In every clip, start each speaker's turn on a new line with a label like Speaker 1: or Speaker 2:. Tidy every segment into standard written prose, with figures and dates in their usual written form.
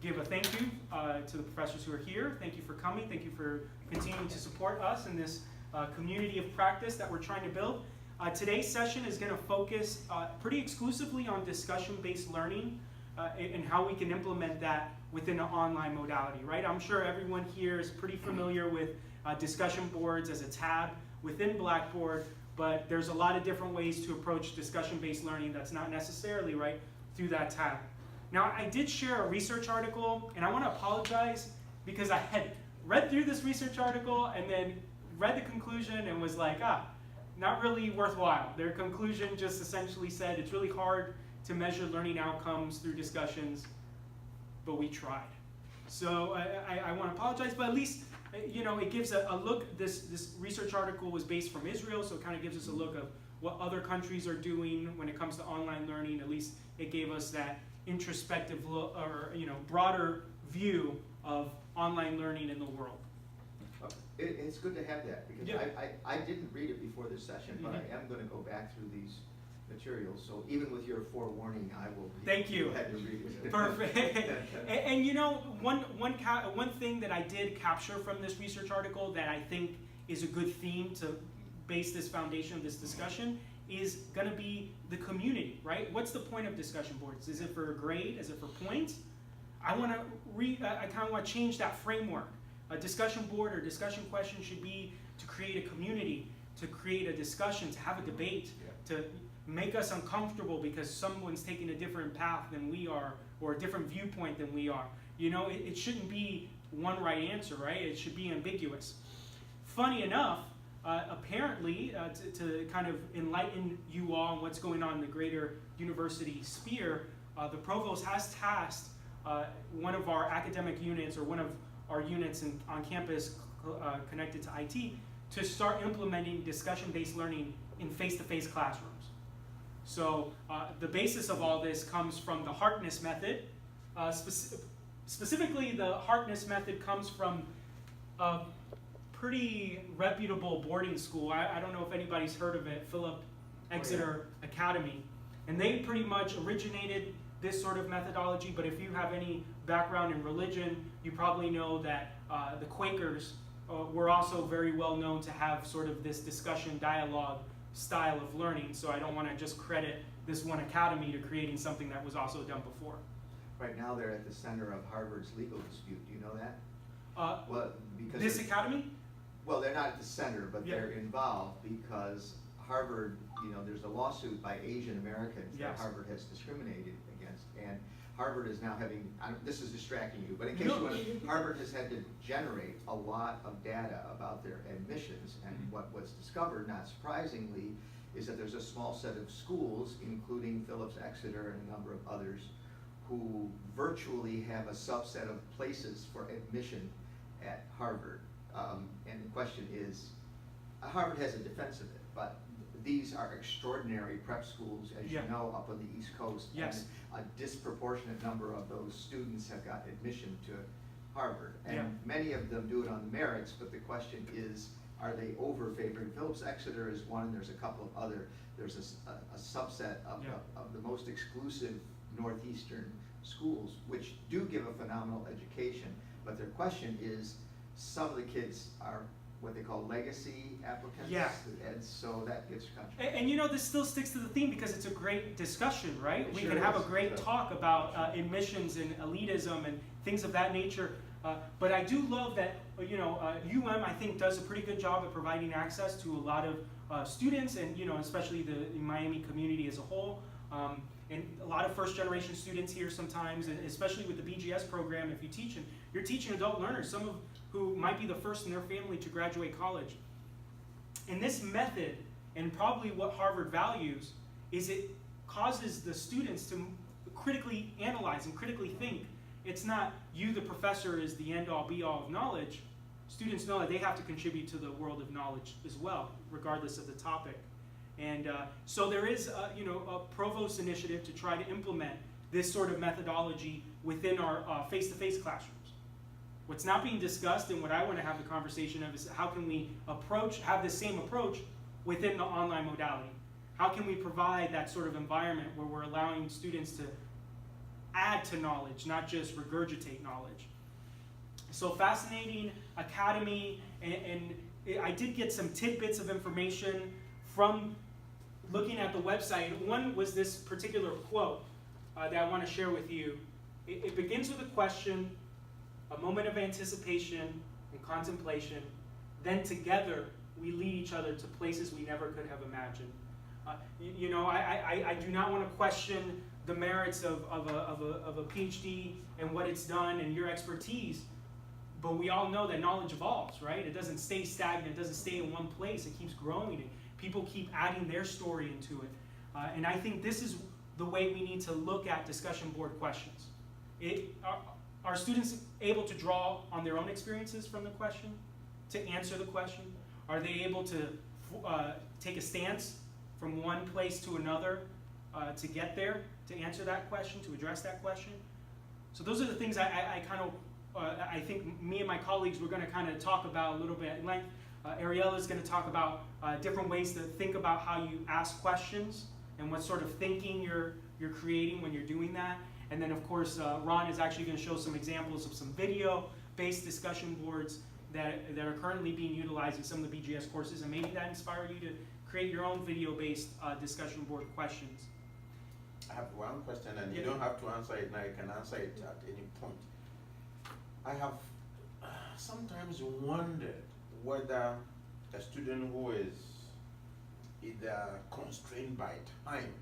Speaker 1: give a thank you to the professors who are here. Thank you for coming. Thank you for continuing to support us in this community of practice that we're trying to build. Today's session is going to focus pretty exclusively on discussion-based learning and how we can implement that within an online modality, right? I'm sure everyone here is pretty familiar with discussion boards as a tab within Blackboard, but there's a lot of different ways to approach discussion-based learning that's not necessarily right through that tab. Now, I did share a research article, and I want to apologize because I had read through this research article and then read the conclusion and was like, not really worthwhile. Their conclusion just essentially said it's really hard to measure learning outcomes through discussions, but we tried. So I want to apologize, but at least it gives a look. This research article was based from Israel, so it kind of gives us a look of what other countries are doing when it comes to online learning. At least it gave us that introspective look, or broader view of online learning in the world.
Speaker 2: It's good to have that because I didn't read it before this session, but I am going to go back through these materials. So even with your forewarning, I will be
Speaker 1: Thank you.
Speaker 2: glad to read it.
Speaker 1: Perfect. and one thing that I did capture from this research article that I think is a good theme to base this foundation of this discussion is going to be the community, right? What's the point of discussion boards? Is it for a grade? Is it for points? I kind of want to change that framework. A discussion board or discussion question should be to create a community, to create a discussion, to have a debate, to make us uncomfortable because someone's taking a different path than we are or a different viewpoint than we are. It shouldn't be one right answer, right? It should be ambiguous. Funny enough, apparently, to kind of enlighten you all on what's going on in the greater university sphere, the provost has tasked one of our academic units or one of our units on campus connected to IT to start implementing discussion-based learning in face-to-face classrooms. So the basis of all this comes from the Harkness method. Specifically, the Harkness method comes from a pretty reputable boarding school. I don't know if anybody's heard of it, Philip Exeter Academy. And they pretty much originated this sort of methodology, but if you have any background in religion, you probably know that the Quakers were also very well known to have sort of this discussion dialogue style of learning, so I don't want to just credit this one academy to creating something that was also done before.
Speaker 2: Right now they're at the center of Harvard's legal dispute. Do you know that? Because
Speaker 1: this academy?
Speaker 2: Well, they're not at the center, but they're involved because Harvard, there's a lawsuit by Asian Americans that Harvard has discriminated against, and Harvard is now having, this is distracting you, but in case you want to, Harvard has had to generate a lot of data about their admissions, and what was discovered, not surprisingly, is that there's a small set of schools, including Phillips Exeter and a number of others, who virtually have a subset of places for admission at Harvard. And the question is, Harvard has a defense of it, but these are extraordinary prep schools, as you know, up on the East Coast.
Speaker 1: Yes.
Speaker 2: And a disproportionate number of those students have got admission to Harvard. And many of them do it on the merits, but the question is, are they over-favoring? Phillips Exeter is one, and there's a couple of other. There's a subset of the most exclusive Northeastern schools, which do give a phenomenal education. But their question is, some of the kids are what they call legacy applicants, and so that gets controversial.
Speaker 1: And this still sticks to the theme because it's a great discussion, right? We can have a great talk about admissions and elitism and things of that nature. But I do love that UM I think does a pretty good job at providing access to a lot of students and especially the Miami community as a whole. And a lot of first-generation students here sometimes, and especially with the BGS program, if you teach, and you're teaching adult learners, some of who might be the first in their family to graduate college. And this method, and probably what Harvard values, is it causes the students to critically analyze and critically think. It's not you, the professor, is the end-all, be-all of knowledge. Students know that they have to contribute to the world of knowledge as well, regardless of the topic. And so there is a provost initiative to try to implement this sort of methodology within our face-to-face classrooms. What's not being discussed, and what I want to have the conversation of, is how can we have the same approach within the online modality? How can we provide that sort of environment where we're allowing students to add to knowledge, not just regurgitate knowledge. So fascinating academy, and I did get some tidbits of information from looking at the website. One was this particular quote that I want to share with you. It begins with a question, a moment of anticipation and contemplation, then together we lead each other to places we never could have imagined. I do not want to question the merits of a PhD and what it's done and your expertise, but we all know that knowledge evolves, right? It doesn't stay stagnant, it doesn't stay in one place, it keeps growing, and people keep adding their story into it. And I think this is the way we need to look at discussion board questions. Are students able to draw on their own experiences from the question to answer the question? Are they able to take a stance from one place to another to get there, to answer that question, to address that question? So those are the things I think me and my colleagues were going to kind of talk about a little bit at length. Ariella is going to talk about different ways to think about how you ask questions and what sort of thinking you're creating when you're doing that. And then of course Ron is actually going to show some examples of some video-based discussion boards that are currently being utilized in some of the BGS courses, and maybe that inspire you to create your own video-based discussion board questions.
Speaker 3: I have one question, and you don't have to answer it now, you can answer it at any point. I have sometimes wondered whether a student who is either constrained by time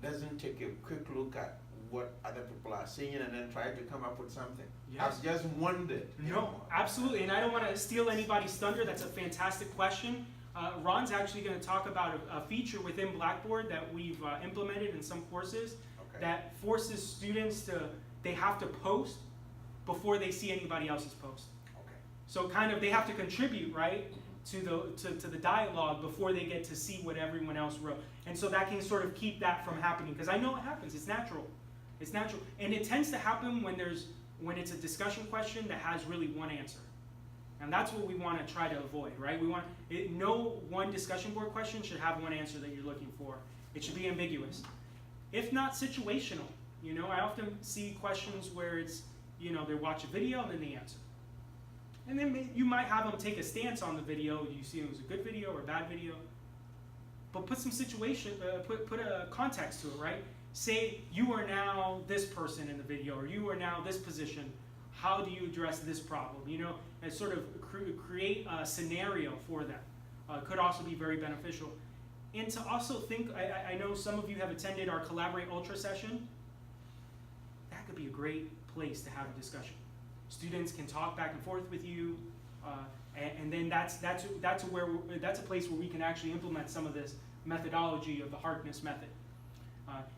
Speaker 3: doesn't take a quick look at what other people are saying and then try to come up with something.
Speaker 1: Yes.
Speaker 3: I've just wondered.
Speaker 1: No, absolutely, and I don't want to steal anybody's thunder. That's a fantastic question. Ron's actually going to talk about a feature within Blackboard that we've implemented in some courses that forces students they have to post before they see anybody else's post.
Speaker 3: Okay.
Speaker 1: So kind of they have to contribute, right, to the dialogue before they get to see what everyone else wrote. And so that can sort of keep that from happening, because I know it happens. It's natural. It's natural. And it tends to happen when it's a discussion question that has really one answer. And that's what we want to try to avoid, right? No one discussion board question should have one answer that you're looking for. It should be ambiguous. If not situational. I often see questions where it's, they watch a video and then they answer. And then you might have them take a stance on the video. Do you see it was a good video or a bad video? But put some situation, put a context to it, right? Say you are now this person in the video, or you are now this position. How do you address this problem? And sort of create a scenario for them. Could also be very beneficial. And to also think, I know some of you have attended our Collaborate Ultra session. That could be a great place to have a discussion. Students can talk back and forth with you, and then that's a place where we can actually implement some of this methodology of the Harkness method.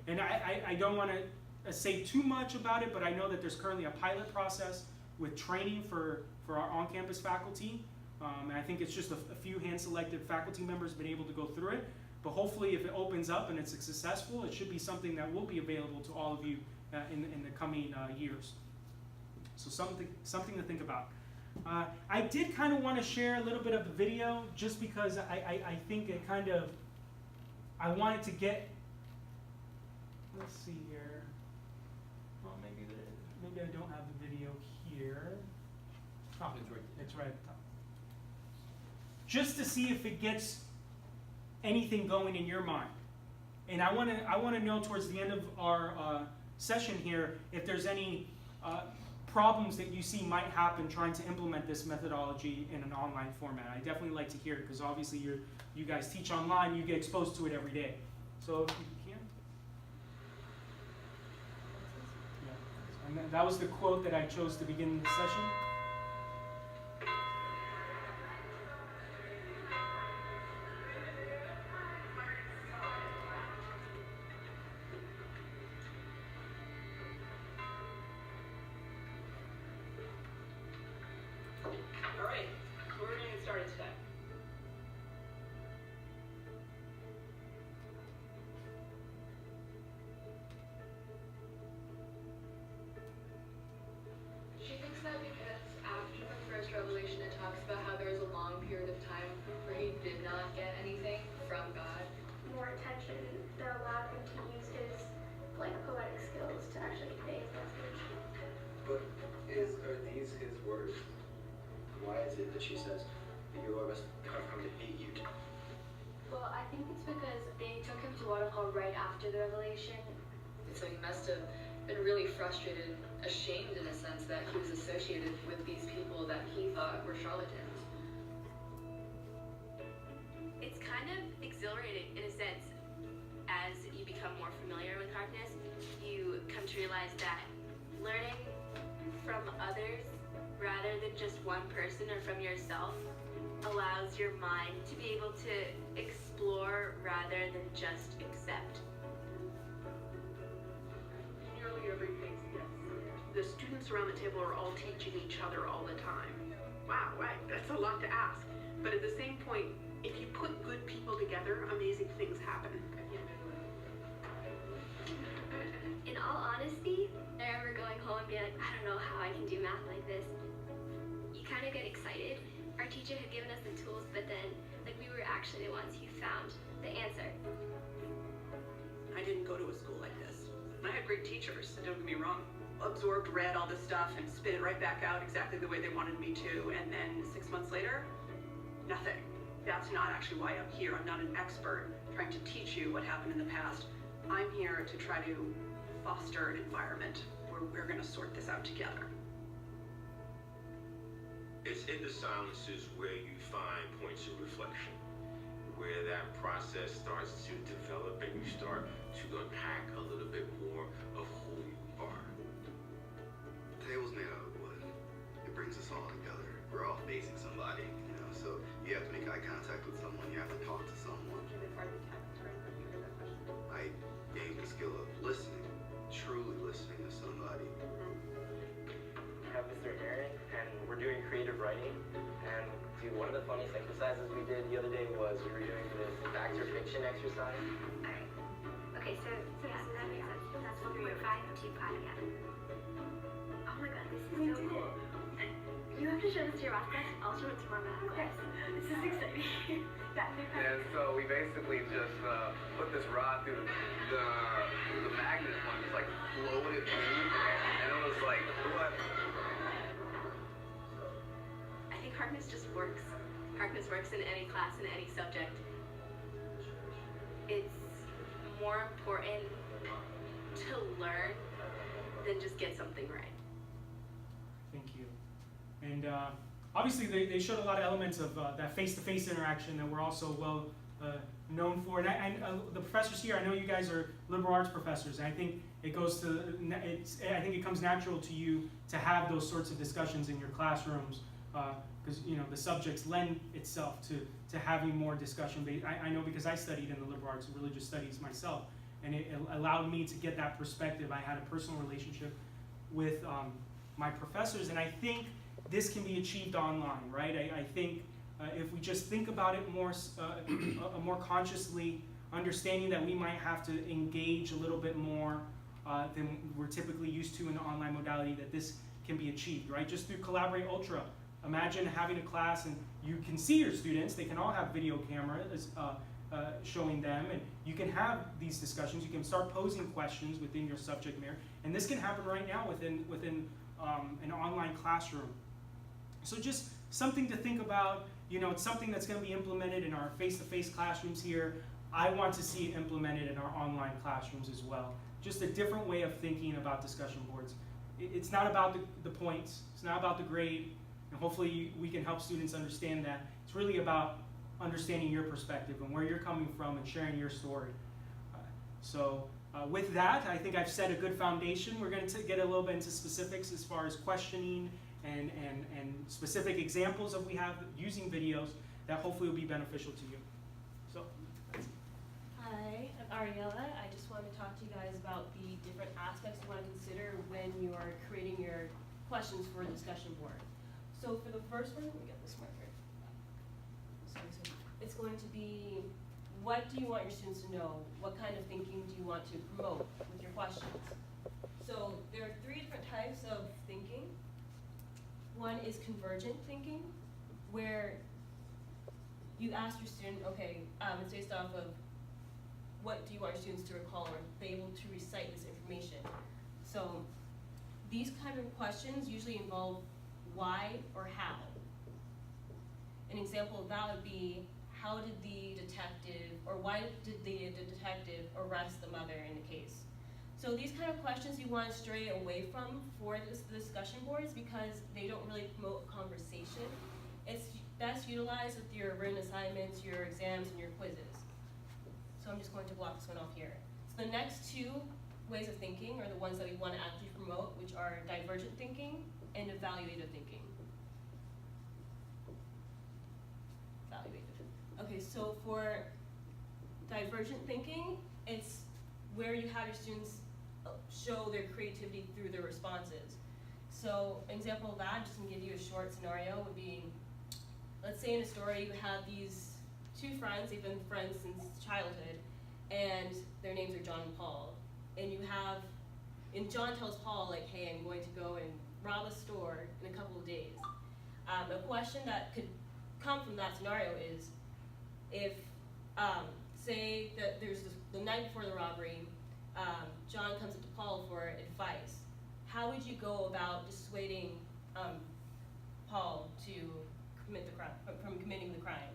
Speaker 1: And I don't want to say too much about it, but I know that there's currently a pilot process with training for our on-campus faculty. And I think it's just a few hand-selected faculty members have been able to go through it. But hopefully if it opens up and it's successful, it should be something that will be available to all of you in the coming years. So something to think about. I did kind of want to share a little bit of the video just because I think it kind of, I wanted to get, let's see here. Well, maybe I don't have the video here. Oh, it's right at the top. Just to see if it gets anything going in your mind. And I want to know towards the end of our session here if there's any problems that you see might happen trying to implement this methodology in an online format. I definitely like to hear it because obviously you guys teach online, you get exposed to it every day. So if you can. Yeah. And that was the quote that I chose to begin the session.
Speaker 4: Revelation, it talks about how there was a long period of time where he did not get anything from God.
Speaker 5: Nor attention that allowed him to use his poetic skills to actually convey his message.
Speaker 6: But are these his words? Why is it that she says that you must have come to hate you?
Speaker 5: Well, I think it's because they took him to Waterfall right after the revelation.
Speaker 4: So he must have been really frustrated, ashamed in a sense that he was associated with these people that he thought were charlatans.
Speaker 7: It's kind of exhilarating in a sense. As you become more familiar with Harkness, you come to realize that learning from others rather than just one person or from yourself allows your mind to be able to explore rather than just accept.
Speaker 8: Nearly every case, yes. The students around the table are all teaching each other all the time. Wow, right, that's a lot to ask. But at the same point, if you put good people together, amazing things happen.
Speaker 5: In all honesty, I remember going home and being like, I don't know how I can do math like this. You kind of get excited. Our teacher had given us the tools, but then we were actually the ones who found the answer.
Speaker 8: I didn't go to a school like this. I had great teachers, don't get me wrong. Absorbed, read all this stuff, and spit it right back out exactly the way they wanted me to, and then 6 months later, nothing. That's not actually why I'm here. I'm not an expert trying to teach you what happened in the past. I'm here to try to foster an environment where we're going to sort this out together.
Speaker 9: It's in the silences where you find points of reflection, where that process starts to develop and you start to unpack a little bit more of who you are.
Speaker 10: The table's made out of wood. It brings us all together. We're all facing somebody, so you have to make eye contact with someone, you have to talk to someone. I gained the skill of listening, truly listening to somebody.
Speaker 6: I have Mr. Aaron, and we're doing creative writing. And dude, one of the funniest exercises we did the other day was we were doing this fact or fiction exercise.
Speaker 5: Alright. Okay, so that makes sense. That's 1.5 to 5 again. Oh my god, this is so cool. You have to show this to your math class. I'll show it to my math class. This is exciting.
Speaker 10: And so we basically just put this rod through the magnet one, just like floated through, and it was like, what?
Speaker 7: I think Harkness just works. Harkness works in any class, in any subject. It's more important to learn than just get something right.
Speaker 1: Thank you. And obviously they showed a lot of elements of that face-to-face interaction that we're also well known for. And the professors here, I know you guys are liberal arts professors, and I think it goes to, I think it comes natural to you to have those sorts of discussions in your classrooms, because the subjects lend itself to having more discussion. I know because I studied in the liberal arts and religious studies myself, and it allowed me to get that perspective. I had a personal relationship with my professors, and I think this can be achieved online, right? I think if we just think about it more consciously, understanding that we might have to engage a little bit more than we're typically used to in the online modality, that this can be achieved, right? Just through Collaborate Ultra. Imagine having a class and you can see your students, they can all have video cameras showing them, and you can have these discussions, you can start posing questions within your subject matter, and this can happen right now within an online classroom. So just something to think about. It's something that's going to be implemented in our face-to-face classrooms here. I want to see it implemented in our online classrooms as well. Just a different way of thinking about discussion boards. It's not about the points, it's not about the grade, and hopefully we can help students understand that. It's really about understanding your perspective and where you're coming from and sharing your story. With that, I think I've set a good foundation. We're going to get a little bit into specifics as far as questioning and specific examples that we have using videos that hopefully will be beneficial to you. So,
Speaker 11: hi, I'm Ariella. I just want to talk to you guys about the different aspects you want to consider when you are creating your questions for a discussion board. So for the first one, let me get this marker. It's going to be, what do you want your students to know? What kind of thinking do you want to promote with your questions? So there are 3 different types of thinking. One is convergent thinking, where you ask your student, okay, it's based off of what do you want your students to recall or be able to recite this information? So these kind of questions usually involve why or how. An example of that would be, how did the detective, or why did the detective arrest the mother in the case? So these kind of questions you want to stray away from for this discussion boards because they don't really promote conversation. It's best utilized with your written assignments, your exams, and your quizzes. So I'm just going to block this one off here. So the next two ways of thinking are the ones that we want to actively promote, which are divergent thinking and evaluative thinking. Evaluative. Okay, so for divergent thinking, it's where you have your students show their creativity through their responses. So an example of that, just to give you a short scenario, would be, let's say in a story you have these two friends, they've been friends since childhood, and their names are John and Paul. And you have, and John tells Paul, like, hey, I'm going to go and rob a store in a couple of days. A question that could come from that scenario is, if, say that there's the night before the robbery, John comes up to Paul for advice. How would you go about dissuading Paul to commit the crime, from committing the crime?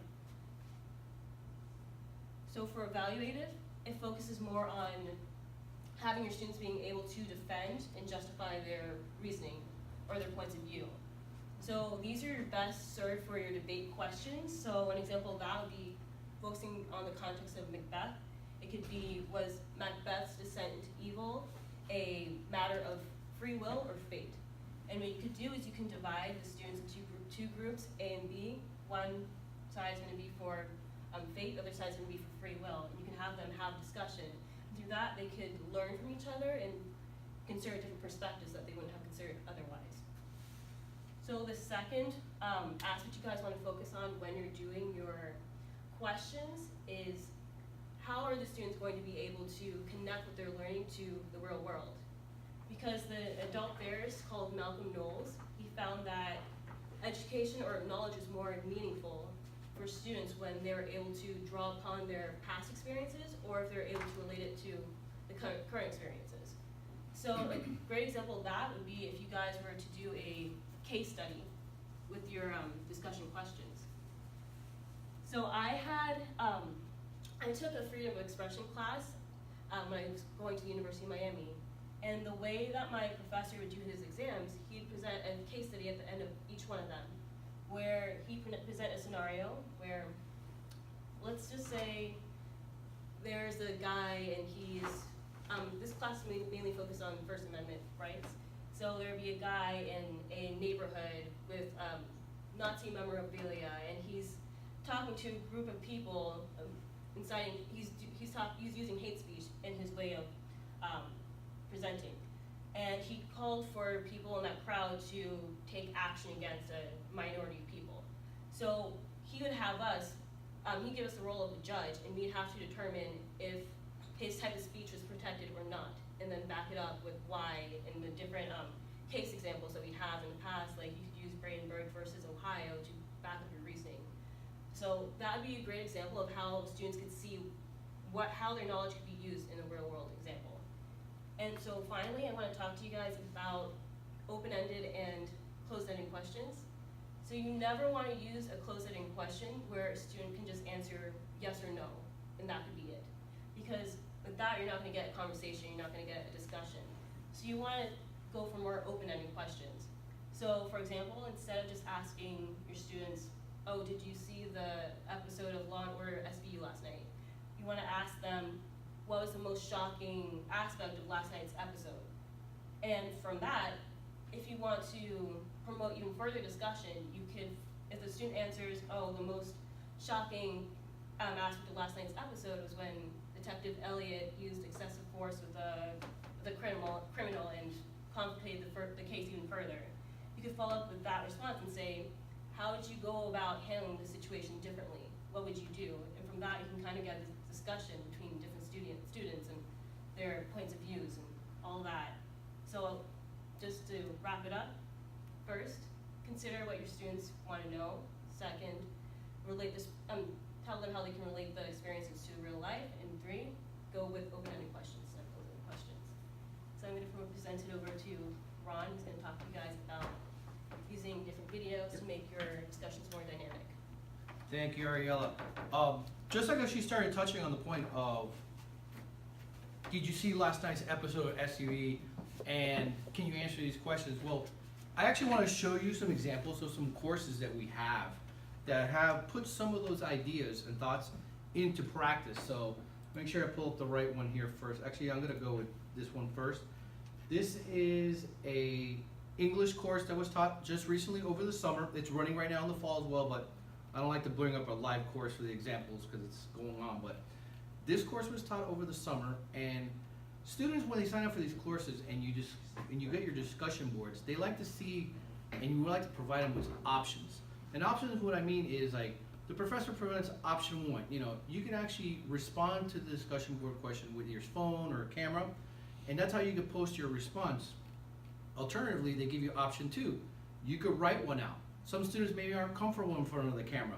Speaker 11: So for evaluative, it focuses more on having your students being able to defend and justify their reasoning or their points of view. So these are best served for your debate questions. So an example of that would be focusing on the context of Macbeth. It could be, was Macbeth's descent into evil a matter of free will or fate? And what you could do is you can divide the students into two groups, A and B. One side is going to be for fate, the other side is going to be for free will. And you can have them have discussion. Through that, they could learn from each other and consider different perspectives that they wouldn't have considered otherwise. So the second aspect you guys want to focus on when you're doing your questions is, how are the students going to be able to connect what they're learning to the real world? Because the adult theorist called Malcolm Knowles, he found that education or knowledge is more meaningful for students when they're able to draw upon their past experiences or if they're able to relate it to the current experiences. So a great example of that would be if you guys were to do a case study with your discussion questions. So I took a freedom of expression class when I was going to the University of Miami. And the way that my professor would do his exams, he'd present a case study at the end of each one of them, where he'd present a scenario where, let's just say there's a guy and he's, this class is mainly focused on First Amendment rights. So there'd be a guy in a neighborhood with Nazi memorabilia, and he's talking to a group of people, inciting, he's using hate speech in his way of presenting. And he called for people in that crowd to take action against a minority of people. So he would have us, he'd give us the role of the judge, and we'd have to determine if his type of speech was protected or not, and then back it up with why in the different case examples that we have in the past, like you could use Brandenburg versus Ohio to back up your reasoning. So that would be a great example of how students could see how their knowledge could be used in a real world example. And so finally, I want to talk to you guys about open-ended and closed-ended questions. So you never want to use a closed-ended question where a student can just answer yes or no, and that could be it. Because with that, you're not going to get a conversation, you're not going to get a discussion. So you want to go for more open-ended questions. So for example, instead of just asking your students, oh, did you see the episode of Law & Order SVU last night? You want to ask them, what was the most shocking aspect of last night's episode? And from that, if you want to promote even further discussion, you could, if the student answers, oh, the most shocking aspect of last night's episode was when Detective Elliott used excessive force with the criminal and complicated the case even further. You could follow up with that response and say, how would you go about handling the situation differently? What would you do? And from that, you can kind of get this discussion between different students and their points of views and all that. So just to wrap it up, first, consider what your students want to know. Second, relate this, tell them how they can relate the experiences to real life. And 3, go with open-ended questions, not closed-ended questions. So I'm gonna present it over to Ron, who's gonna talk to you guys about using different videos to make your discussions more dynamic.
Speaker 12: Thank you, Ariella. Just like she started touching on the point of, did you see last night's episode of SUE, and can you answer these questions? Well, I actually want to show you some examples of some courses that we have that have put some of those ideas and thoughts into practice. So make sure I pull up the right one here first. Actually, I'm going to go with this one first. This is a English course that was taught just recently over the summer. It's running right now in the fall as well, but I don't like to bring up a live course for the examples because it's going on. But this course was taught over the summer, and students, when they sign up for these courses and you get your discussion boards, they like to see, and you would like to provide them with options. And options, what I mean is, like, the professor presents option 1. You know, you can actually respond to the discussion board question with your phone or a camera, and that's how you can post your response. Alternatively, they give you option 2. You could write one out. Some students maybe aren't comfortable in front of the camera.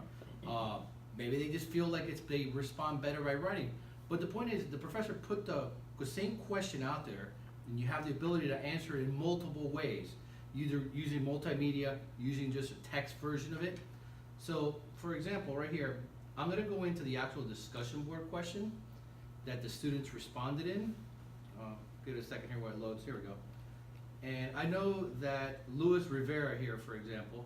Speaker 12: Maybe they just feel like they respond better by writing. But the point is, the professor put the same question out there, and you have the ability to answer it in multiple ways, either using multimedia, using just a text version of it. So, for example, right here, I'm going to go into the actual discussion board question that the students responded in. Give it a second here while it loads. Here we go. And I know that Luis Rivera here, for example,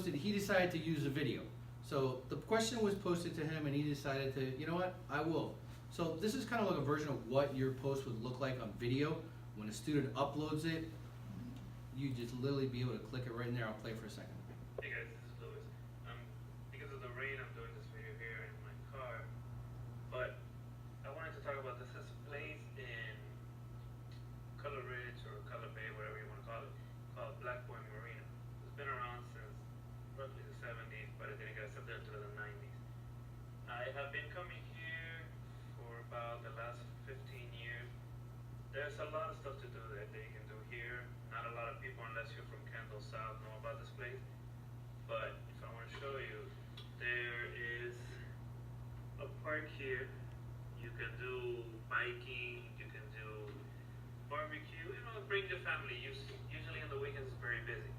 Speaker 12: he decided to use a video. So the question was posted to him, and he decided to, you know what, I will. So this is kind of like a version of what your post would look like on video. When a student uploads it, you just literally be able to click it right in there. I'll play for a second.
Speaker 13: Hey guys, this is Louis. Because of the rain, I'm doing this video here in my car. But I wanted to talk about this as a place in Color Ridge or Color Bay, whatever you want to call it, called Black Point Marina. It's been around since roughly the 70s, but it didn't get accepted until the 90s. I have been coming here for about the last 15 years. There's a lot of stuff to do that you can do here. Not a lot of people, unless you're from Kendall South, know about this place. But if I want to show you, there is a park here. You can do biking, you can do barbecue, you know, bring your family. Usually on the weekends it's very busy.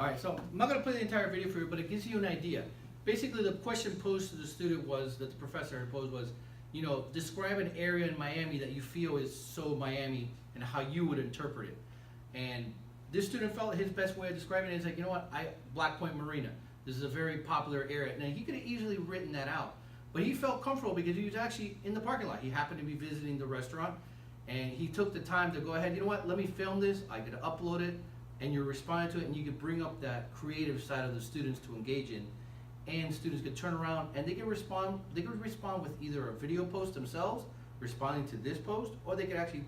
Speaker 12: Alright, so I'm not going to play the entire video for you, but it gives you an idea. Basically, the question posed to the student was, that the professor had posed was, you know, describe an area in Miami that you feel is so Miami and how you would interpret it. And this student felt his best way of describing it is like, you know what, Black Point Marina. This is a very popular area. Now, he could have easily written that out, but he felt comfortable because he was actually in the parking lot. He happened to be visiting the restaurant, and he took the time to go ahead, you know what, let me film this, I could upload it, and you're responding to it, and you can bring up that creative side of the students to engage in. And students could turn around and they could respond with either a video post themselves, responding to this post, or they could actually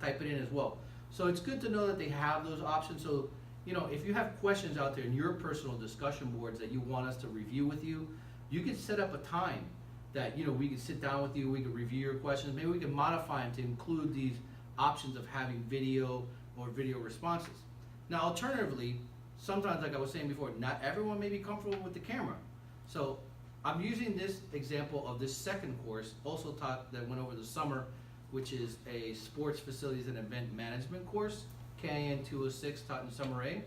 Speaker 12: type it in as well. So it's good to know that they have those options. So, you know, if you have questions out there in your personal discussion boards that you want us to review with you, you can set up a time that, you know, we can sit down with you, we can review your questions. Maybe we can modify them to include these options of having video or video responses. Now, alternatively, sometimes, like I was saying before, not everyone may be comfortable with the camera. So I'm using this example of this second course, also taught that went over the summer, which is a sports facilities and event management course, KIN 206, taught in summer A.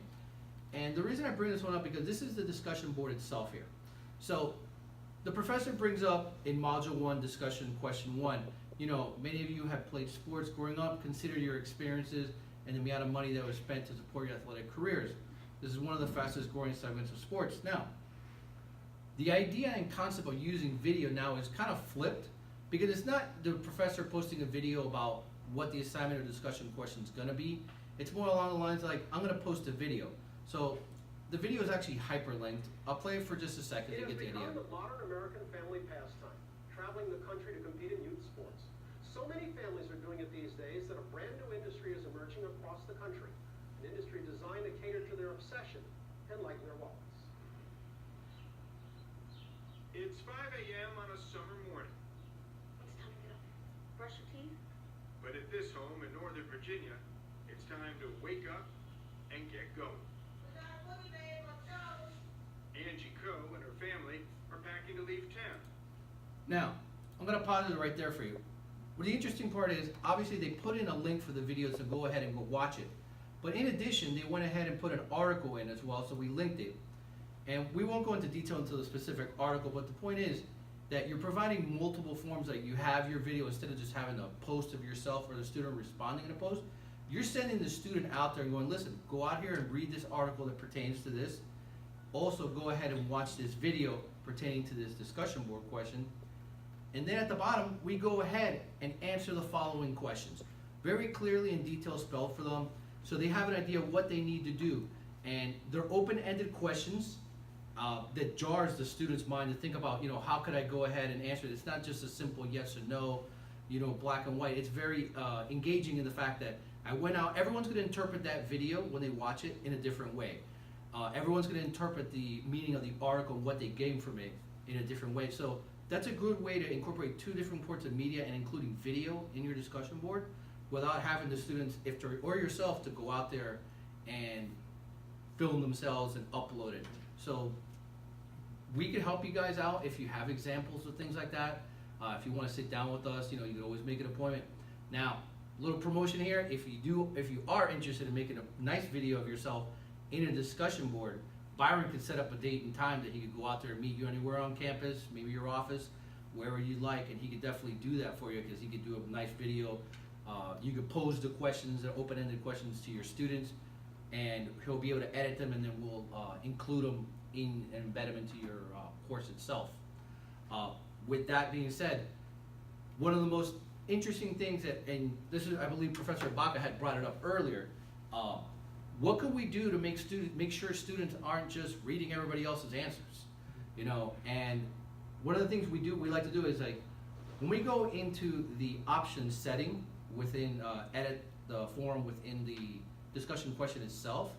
Speaker 12: And the reason I bring this one up because this is the discussion board itself here. So the professor brings up in module 1 discussion question 1, you know, many of you have played sports growing up, consider your experiences and the amount of money that was spent to support your athletic careers. This is one of the fastest growing segments of sports. Now, the idea and concept of using video now is kind of flipped because it's not the professor posting a video about what the assignment or discussion question is going to be. It's more along the lines like, I'm going to post a video. So the video is actually hyperlinked. I'll play it for just a second to get the idea.
Speaker 14: It has become a modern American family pastime, traveling the country to compete in youth sports. So many families are doing it these days that a brand new industry is emerging across the country. An industry designed to cater to their obsession and lighten their wallets.
Speaker 15: It's 5 a.m. on a summer morning.
Speaker 7: It's time to get up. Brush your teeth.
Speaker 15: But at this home in Northern Virginia, it's time to wake up and get going. Angie Coe and her family are packing to leave town.
Speaker 12: Now, I'm going to pause it right there for you. Well, the interesting part is, obviously they put in a link for the video to go ahead and go watch it. But in addition, they went ahead and put an article in as well, so we linked it. And we won't go into detail into the specific article, but the point is that you're providing multiple forms, like you have your video, instead of just having a post of yourself or the student responding in a post, you're sending the student out there and going, listen, go out here and read this article that pertains to this. Also, go ahead and watch this video pertaining to this discussion board question. And then at the bottom, we go ahead and answer the following questions. Very clearly in detail spelled for them, so they have an idea of what they need to do. And they're open-ended questions that jars the student's mind to think about, you know, how could I go ahead and answer it? It's not just a simple yes or no, you know, black and white. It's very engaging in the fact that I went out, everyone's gonna interpret that video when they watch it in a different way. Everyone's gonna interpret the meaning of the article, what they gained from it, in a different way. So that's a good way to incorporate two different forms of media and including video in your discussion board without having the students, or yourself, to go out there and film themselves and upload it. So we can help you guys out if you have examples of things like that. If you wanna sit down with us, you know, you can always make an appointment. Now, little promotion here, if you are interested in making a nice video of yourself in a discussion board, Byron can set up a date and time that he could go out there and meet you anywhere on campus, maybe your office, wherever you'd like, and he could definitely do that for you because he could do a nice video. You could pose the questions, the open-ended questions to your students, and he'll be able to edit them, and then we'll include them in and embed them into your course itself. With that being said, one of the most interesting things that, and this is, I believe Professor Baca had brought it up earlier, what can we do to make sure students aren't just reading everybody else's answers, you know? And one of the things we like to do is, like, when we go into the options setting within edit the forum within the discussion question itself,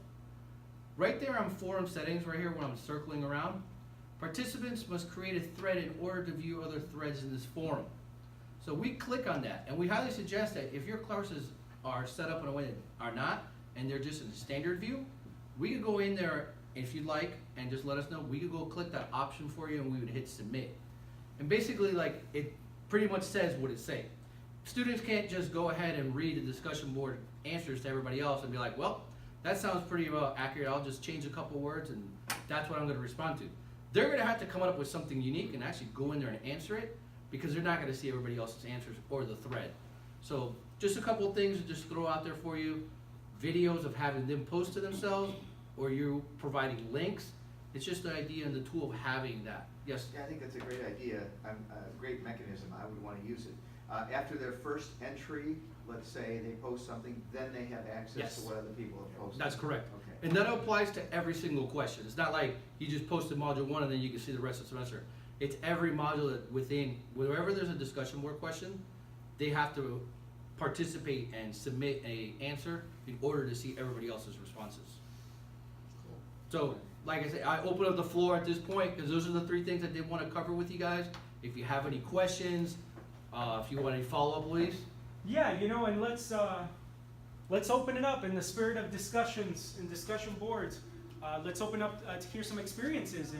Speaker 12: right there on forum settings, right here when I'm circling around, participants must create a thread in order to view other threads in this forum. So we click on that, and we highly suggest that if your courses are set up in a way that are not, and they're just in standard view, we could go in there, if you'd like, and just let us know. We could go click that option for you, and we would hit submit. And basically, like, it pretty much says what it says. Students can't just go ahead and read the discussion board answers to everybody else and be like, well, that sounds pretty well accurate, I'll just change a couple words and that's what I'm gonna respond to. They're gonna have to come up with something unique and actually go in there and answer it, because they're not gonna see everybody else's answers or the thread. So just a couple of things to just throw out there for you. Videos of having them post to themselves, or you providing links. It's just the idea and the tool of having that. Yes?
Speaker 2: Yeah, I think that's a great idea, a great mechanism. I would want to use it. After their first entry, let's say they post something, then they have access to what other people have posted.
Speaker 12: That's correct.
Speaker 2: Okay.
Speaker 12: And that applies to every single question. It's not like you just posted module 1 and then you can see the rest of the semester. It's every module that within, wherever there's a discussion board question, they have to participate and submit an answer in order to see everybody else's responses. So, like I said, I open up the floor at this point because those are the 3 things I did want to cover with you guys. If you have any questions, if you want any follow-up, please.
Speaker 1: Yeah, you know, and let's open it up in the spirit of discussions and discussion boards. Let's open up to hear some experiences,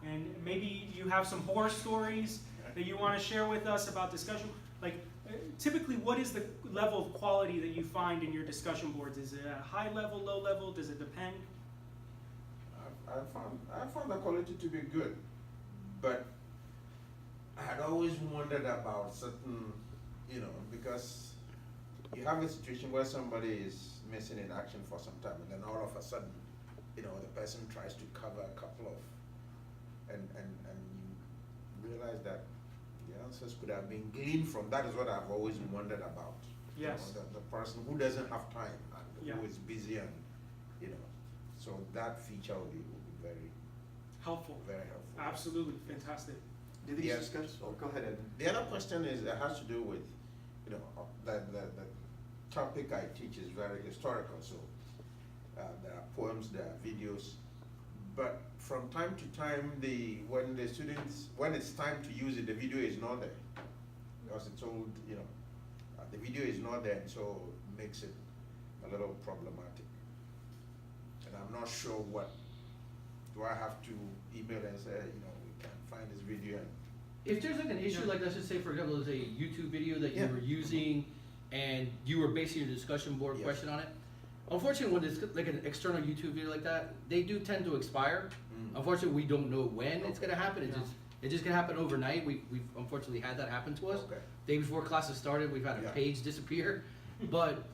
Speaker 1: and maybe you have some horror stories that you want to share with us about discussion. Like, typically, what is the level of quality that you find in your discussion boards? Is it a high level, low level? Does it depend?
Speaker 3: I found the quality to be good, but I had always wondered about certain, you know, because you have a situation where somebody is missing in action for some time, and then all of a sudden, you know, the person tries to cover a couple of, and you realize that the answers could have been gleaned from. That is what I've always wondered about.
Speaker 1: Yes.
Speaker 3: You know, the person who doesn't have time and who is busy, and you know, so that feature will be very
Speaker 1: helpful.
Speaker 3: Very helpful.
Speaker 1: Absolutely, fantastic.
Speaker 2: Did these discuss? Oh, go ahead, Edmund.
Speaker 3: The other question is, it has to do with, you know, the topic I teach is very historical, so there are poems, there are videos, but from time to time, when it's time to use it, the video is not there, because it's old, you know, the video is not there, and so it makes it a little problematic. And I'm not sure do I have to email and say, you know, we can't find this video, and
Speaker 12: If there's like an issue, like let's just say for example, there's a YouTube video that you
Speaker 3: Yeah.
Speaker 12: were using and you were basing your discussion board
Speaker 3: Yes.
Speaker 12: question on it, unfortunately when it's like an external YouTube video like that, they do tend to expire. Unfortunately, we don't know when it's gonna happen. It's just gonna happen overnight. We've unfortunately had that happen to us.
Speaker 3: Okay.
Speaker 12: Day before classes started, we've had a
Speaker 3: Yeah.
Speaker 12: page disappear. But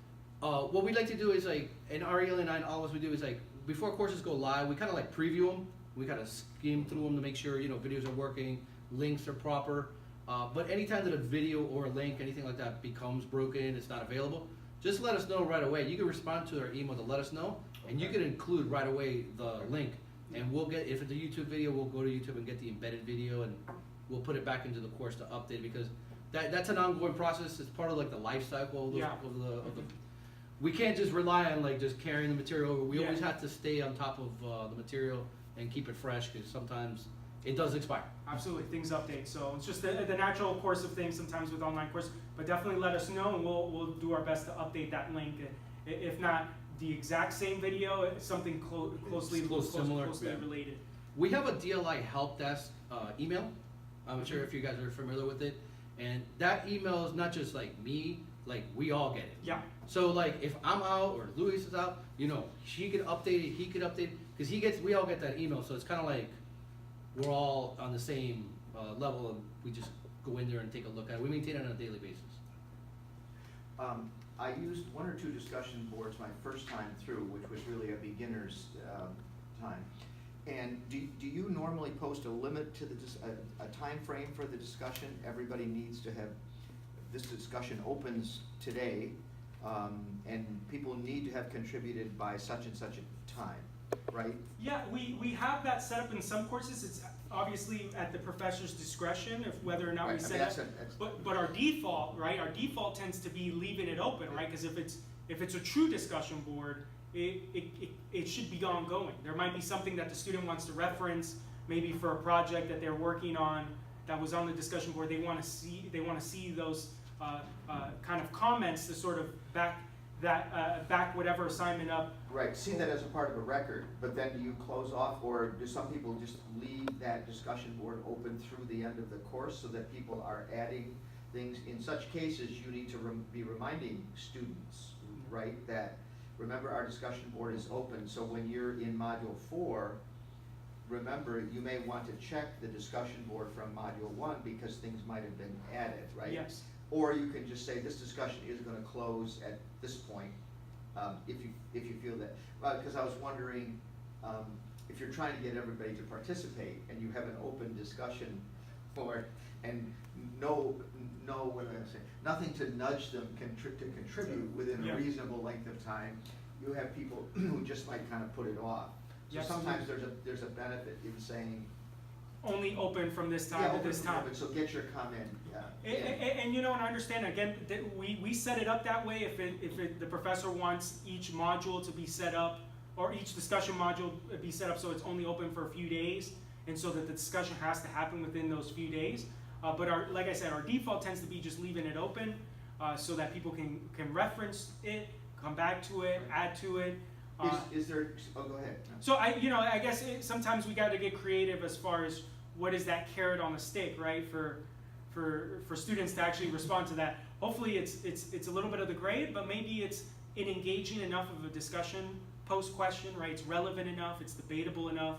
Speaker 12: what we like to do is like, in REL and I, all we do is like, before courses go live, we kind of like preview them. We kind of skim through them to make sure, videos are working, links are proper. But anytime that a video or a link, anything like that becomes broken, it's not available, just let us know right away. You can respond to our email to let us know, and you can include right away the link. And we'll get, if it's a YouTube video, we'll go to YouTube and get the embedded video, and we'll put it back into the course to update it, because that's an ongoing process. It's part of like the life cycle of the we can't just rely on like just carrying the material over. We always have to stay on top of the material and keep it fresh, because sometimes it does expire.
Speaker 1: Absolutely, things update. So it's just the natural course of things sometimes with online courses. But definitely let us know, and we'll do our best to update that link. If not the exact same video, it's something closely
Speaker 12: Similar.
Speaker 1: related.
Speaker 12: We have a DLI help desk email. I'm sure if you guys are familiar with it. And that email is not just like me, like we all get it.
Speaker 1: Yeah.
Speaker 12: So like if I'm out or Luis is out, she could update it, he could update it, because we all get that email. So it's kind of like we're all on the same level, and we just go in there and take a look at it. We maintain it on a daily basis.
Speaker 2: I used one or two discussion boards my first time through, which was really a beginner's time. And do you normally post a limit to a time frame for the discussion? Everybody needs to have, this discussion opens today, and people need to have contributed by such and such a time, right?
Speaker 1: Yeah, we have that set up in some courses. It's obviously at the professor's discretion of whether or not we set up. But our default, right? Our default tends to be leaving it open, right? Because if it's a true discussion board, it should be ongoing. There might be something that the student wants to reference, maybe for a project that they're working on that was on the discussion board. They want to see those kind of comments to sort of back whatever assignment up.
Speaker 2: Right, see that as a part of a record, but then do you close off, or do some people just leave that discussion board open through the end of the course so that people are adding things? In such cases, you need to be reminding students, right, that remember our discussion board is open, so when you're in Module 4, remember you may want to check the discussion board from Module 1 because things might have been added, right?
Speaker 1: Yes.
Speaker 2: Or you can just say this discussion is going to close at this point, if you feel that. Because I was wondering if you're trying to get everybody to participate and you have an open discussion board and what am I say? Nothing to nudge them to contribute within a reasonable length of time. You have people who just might kind of put it off. So sometimes there's a benefit in saying
Speaker 1: only open from this time to this time.
Speaker 2: So get your comment.
Speaker 1: And and I understand again that we set it up that way. If the professor wants each module to be set up, or each discussion module be set up so it's only open for a few days, and so that the discussion has to happen within those few days. But like I said, our default tends to be just leaving it open so that people can reference it, come back to it, add to it.
Speaker 2: Is there? Oh, go ahead.
Speaker 1: So I guess sometimes we got to get creative as far as what is that carrot on the stick, right? For students to actually respond to that. Hopefully it's a little bit of the grade, but maybe it's engaging enough of a discussion post question, right? It's relevant enough, it's debatable enough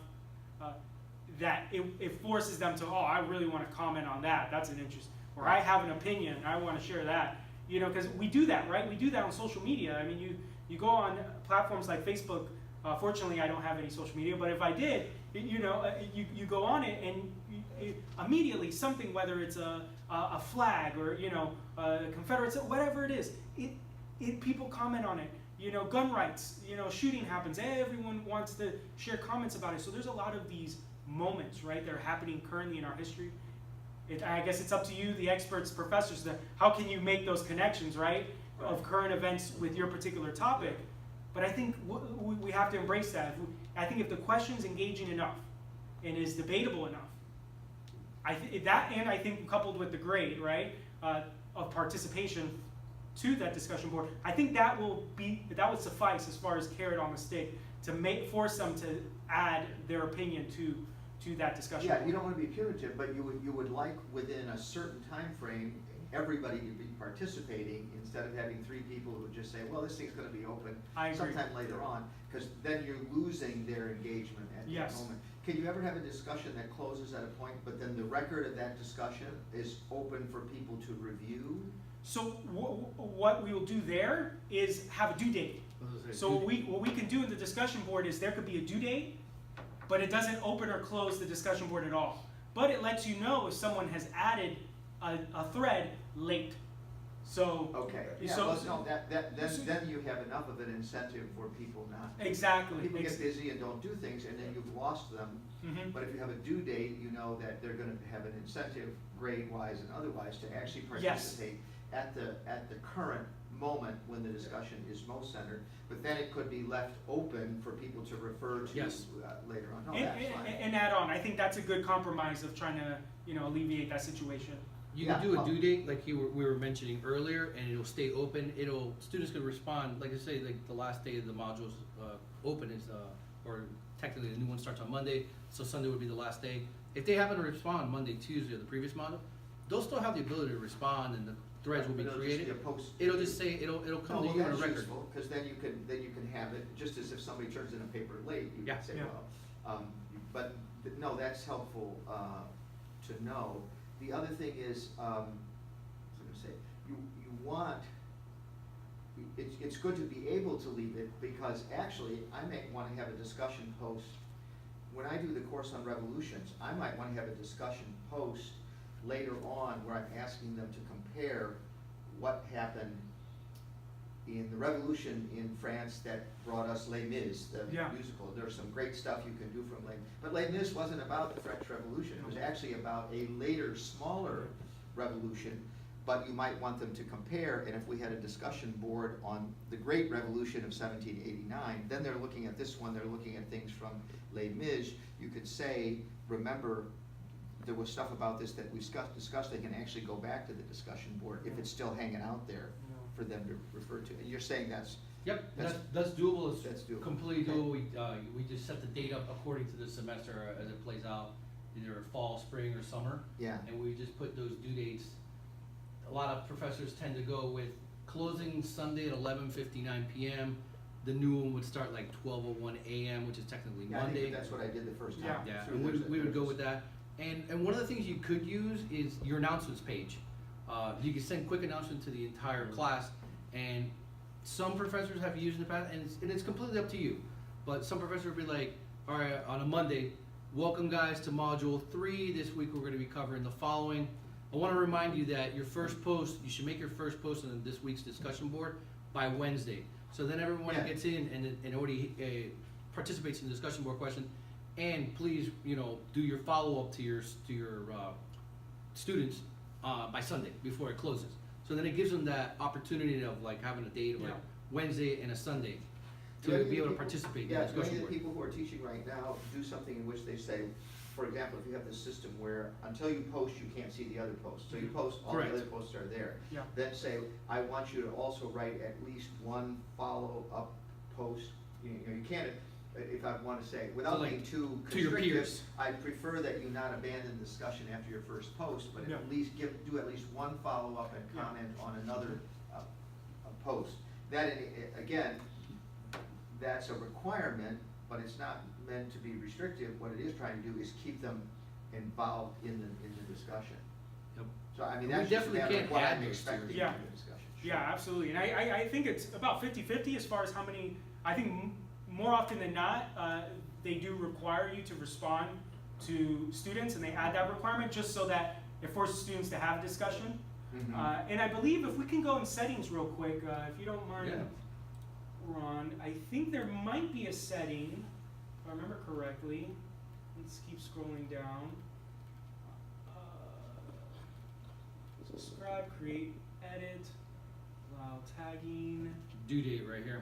Speaker 1: that it forces them to, I really want to comment on that. That's an interest. Or I have an opinion, I want to share that. Because we do that, right? We do that on social media. I mean, you go on platforms like Facebook. Fortunately, I don't have any social media, but if I did, you go on it and immediately something, whether it's a flag or a Confederate, whatever it is, people comment on it. Gun rights, shooting happens. Everyone wants to share comments about it. So there's a lot of these moments, right, that are happening currently in our history. I guess it's up to you, the experts, professors, how can you make those connections, right, of current events with your particular topic. But I think we have to embrace that. I think if the question's engaging enough and is debatable enough, I think coupled with the grade, right, of participation to that discussion board, I think that would suffice as far as carrot on the stick to force them to add their opinion to to that discussion
Speaker 2: Yeah,
Speaker 1: board.
Speaker 2: you don't wanna be punitive, but you would like within a certain time frame everybody to be participating instead of having 3 people who just say, well, this thing's gonna be open
Speaker 1: I agree.
Speaker 2: sometime later on, cause then you're losing their engagement at that
Speaker 1: Yes.
Speaker 2: moment. Can you ever have a discussion that closes at a point, but then the record of that discussion is open for people to review?
Speaker 1: So what we will do there is have a due date. So what we can do in the discussion board is there could be a due date, but it doesn't open or close the discussion board at all. But it lets you know if someone has added a thread late. So
Speaker 2: Okay, yeah,
Speaker 1: so,
Speaker 2: well, no, then you have enough of an incentive for people not.
Speaker 1: Exactly.
Speaker 2: People get busy and don't do things, and then you've lost them.
Speaker 1: Mhm.
Speaker 2: But if you have a due date, you know that they're gonna have an incentive, grade-wise and otherwise, to actually
Speaker 1: Yes.
Speaker 2: participate at the current moment when the discussion is most centered. But then it could be left open for people to refer to
Speaker 12: Yes.
Speaker 2: Later on. No,
Speaker 1: and,
Speaker 2: that's fine.
Speaker 1: and add on. I think that's a good compromise of trying to alleviate that situation.
Speaker 12: You
Speaker 2: Yeah,
Speaker 12: can do a
Speaker 2: well-
Speaker 12: due date like we were mentioning earlier, and it'll stay open. Students can respond, like I say, like the last day of the modules open is, or technically the new one starts on Monday, so Sunday would be the last day. If they happen to respond Monday, Tuesday, or the previous module, they'll still have the ability to respond, and the threads will be
Speaker 2: It'll just be
Speaker 12: created.
Speaker 2: a post-
Speaker 12: It'll just say it'll come to
Speaker 2: No,
Speaker 12: you
Speaker 2: well,
Speaker 12: on a
Speaker 2: that's
Speaker 12: record.
Speaker 2: useful, cause then you can have it, just as if somebody turns in a paper late, you
Speaker 12: Yeah.
Speaker 2: can say,
Speaker 1: Yeah.
Speaker 2: well, but, no, that's helpful, to know. The other thing is, what was I gonna say, you want, it's good to be able to leave it, because actually, I may wanna have a discussion post. When I do the course on revolutions, I might wanna have a discussion post later on where I'm asking them to compare what happened in the revolution in France that brought us Les Mis, the
Speaker 1: Yeah.
Speaker 2: musical. There's some great stuff you can do from Les Mis. But Les Mis wasn't about the French Revolution. It was actually about a later, smaller revolution. But you might want them to compare, and if we had a discussion board on the Great Revolution of 1789, then they're looking at this one, they're looking at things from Les Mis. You could say, remember, there was stuff about this that we discussed, they can actually go back to the discussion board if it's still hanging out there for them to refer to. And you're saying that's.
Speaker 12: Yep, that's doable.
Speaker 2: That's doable.
Speaker 12: Completely
Speaker 2: Okay.
Speaker 12: doable. We just set the date up according to the semester as it plays out, either fall, spring, or summer.
Speaker 2: Yeah.
Speaker 12: And we just put those due dates. A lot of professors tend to go with closing Sunday at 11:59 p.m. The new one would start like 12:01 a.m., which is technically
Speaker 2: Yeah, I
Speaker 12: Monday.
Speaker 2: think that's what I did the first time.
Speaker 12: Yeah,
Speaker 2: Through
Speaker 12: and
Speaker 2: those-
Speaker 12: we would go with that. And one of the things you could use is your announcements page. You can send quick announcements to the entire class, and some professors have used in the past, and it's completely up to you. But some professors would be like, all right, on a Monday, welcome guys to Module 3. This week we're going to be covering the following. I want to remind you that your first post, you should make your first post on this week's discussion board by Wednesday. So then everyone
Speaker 2: Yeah.
Speaker 12: gets in and already participates in the discussion board question. And please, do your follow-up to your students by Sunday before it closes. So then it gives them that opportunity of like having a date like
Speaker 1: Yeah.
Speaker 12: Wednesday and a Sunday to
Speaker 2: Many
Speaker 12: be able to
Speaker 2: people-
Speaker 12: participate in
Speaker 2: Yeah,
Speaker 12: the discussion
Speaker 2: many of
Speaker 12: board.
Speaker 2: the people who are teaching right now do something in which they say, for example, if you have this system where until you post, you can't see the other posts. So you post, all
Speaker 12: Correct.
Speaker 2: the other posts are there.
Speaker 1: Yeah.
Speaker 2: Then say, I want you to also write at least one follow-up post. You can't, if I want to say, without
Speaker 12: like,
Speaker 2: being too
Speaker 12: to your
Speaker 2: constrictive,
Speaker 12: peers.
Speaker 2: I prefer that you not abandon discussion after your first post, but
Speaker 1: Yeah.
Speaker 2: at least do at least one follow-up and
Speaker 1: Yeah.
Speaker 2: comment on another post. That, again, that's a requirement, but it's not meant to be restrictive. What it is trying to do is keep them involved in the discussion.
Speaker 12: Yep.
Speaker 2: So, I mean,
Speaker 12: We
Speaker 2: that's just a
Speaker 12: definitely
Speaker 2: matter
Speaker 12: can't
Speaker 2: of what
Speaker 12: add
Speaker 2: I'm
Speaker 12: those
Speaker 2: expecting
Speaker 12: to
Speaker 2: in
Speaker 1: Yeah.
Speaker 2: the discussion.
Speaker 1: Yeah, absolutely. And I think it's about 50-50 as far as how many, I think more often than not, they do require you to respond to students, and they add that requirement just so that it forces students to have discussion.
Speaker 2: Mhm.
Speaker 1: And I believe if we can go in settings real quick, if you don't mind,
Speaker 12: Yeah.
Speaker 1: Ron, I think there might be a setting, if I remember correctly. Let's keep scrolling down. Subscribe, create, edit, allow tagging.
Speaker 12: Due date right here.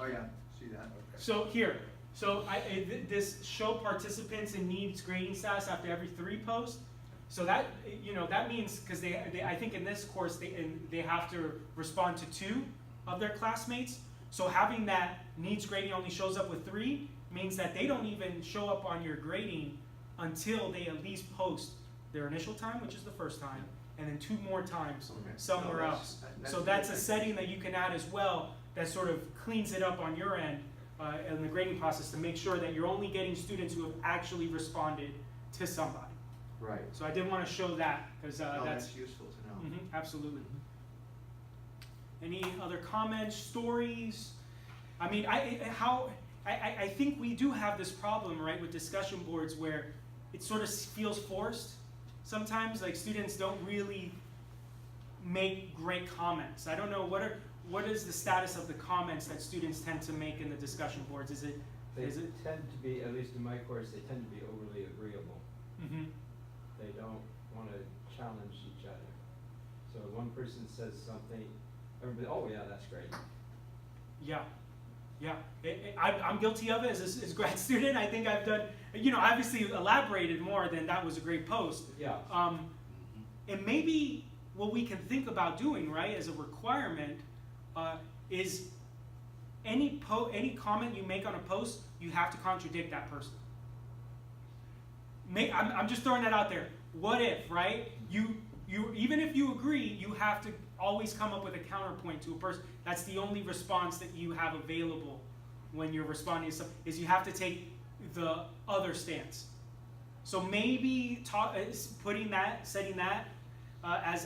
Speaker 2: Oh, yeah, see that?
Speaker 1: So here, this show participants and needs grading status after every 3 posts. So that, that means, because I think in this course, they have to respond to 2 of their classmates. So having that needs grading only shows up with 3 means that they don't even show up on your grading until they at least post their initial time, which is the first time, and then 2 more times somewhere else. So that's a setting that you can add as well that sort of cleans it up on your end in the grading process to make sure that you're only getting students who have actually responded to somebody.
Speaker 2: Right.
Speaker 1: So I did want to show that because
Speaker 2: that's useful to know.
Speaker 1: Absolutely. Any other comments, stories? I mean, I think we do have this problem, right, with discussion boards where it sort of feels forced. Sometimes, like, students don't really make great comments. I don't know, what is the status of the comments that students tend to make in the discussion boards? They
Speaker 16: tend to be, at least in my course, they tend to be overly agreeable.
Speaker 1: Mm-hmm.
Speaker 16: They don't want to challenge each other. So one person says something, everybody, oh yeah, that's great.
Speaker 1: Yeah. I'm guilty of it as a grad student. I think I've done, obviously elaborated more than that was a great post.
Speaker 16: Yeah.
Speaker 1: And maybe what we can think about doing, right, as a requirement, is any comment you make on a post, you have to contradict that person. I'm just throwing that out there. What if, right? You even if you agree, you have to always come up with a counterpoint to a person. That's the only response that you have available when you're responding to something, is you have to take the other stance. So maybe setting that as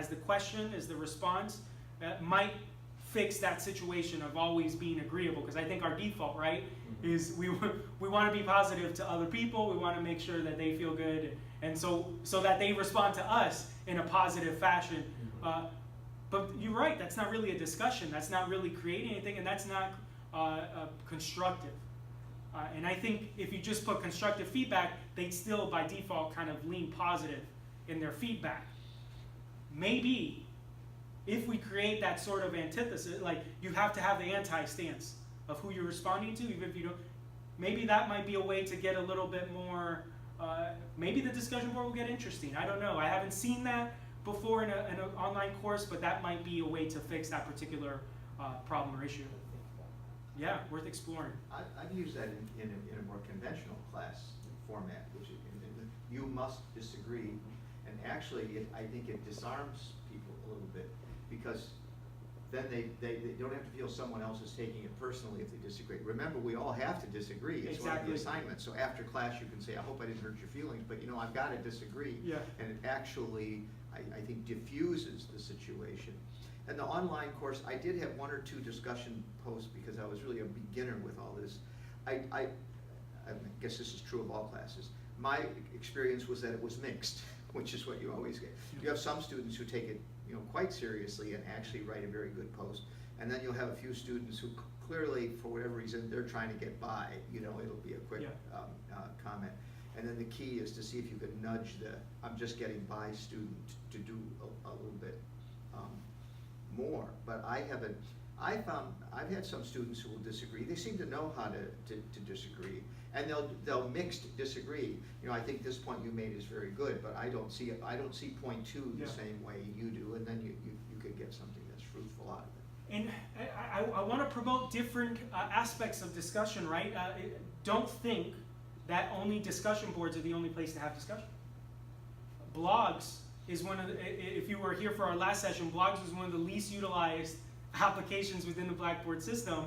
Speaker 1: the question, as the response, might fix that situation of always being agreeable. Because I think our default, right, is we want to be positive to other people. We want to make sure that they feel good, and so that they respond to us in a positive fashion. But you're right, that's not really a discussion. That's not really creating anything, and that's not constructive. And I think if you just put constructive feedback, they'd still, by default, kind of lean positive in their feedback. Maybe if we create that sort of antithesis, like you have to have the anti-stance of who you're responding to, even if you don't, maybe that might be a way to get a little bit more, maybe the discussion board will get interesting. I don't know. I haven't seen that before in an online course, but that might be a way to fix that particular problem or issue. Yeah, worth exploring.
Speaker 2: I've used that in a more conventional class format, which you must disagree, and actually I think it disarms people a little bit, because then they don't have to feel someone else is taking it personally if they disagree. Remember, we all have to disagree. It's one of the assignments. So after class you can say, I hope I didn't hurt your feelings, but I've got to disagree.
Speaker 1: Yeah. And
Speaker 2: it actually, I think, diffuses the situation. And the online course, I did have 1 or 2 discussion posts because I was really a beginner with all this. I guess this is true of all classes. My experience was that it was mixed, which is what you always get. You have some students who take it quite seriously and actually write a very good post. And then you'll have a few students who clearly, for whatever reason, they're trying to get by. It'll be a quick comment. And then the key is to see if you can nudge the I'm just getting by student to do a little bit more. But I've had some students who will disagree. They seem to know how to disagree. And they'll mixed disagree. I think this point you made is very good, but I don't see point 2 the same way you do, and then you could get something that's fruitful out of it.
Speaker 1: And I want to promote different aspects of discussion, right? Don't think that only discussion boards are the only place to have discussion. Blogs is one of the, if you were here for our last session, blogs was one of the least utilized applications within the Blackboard system,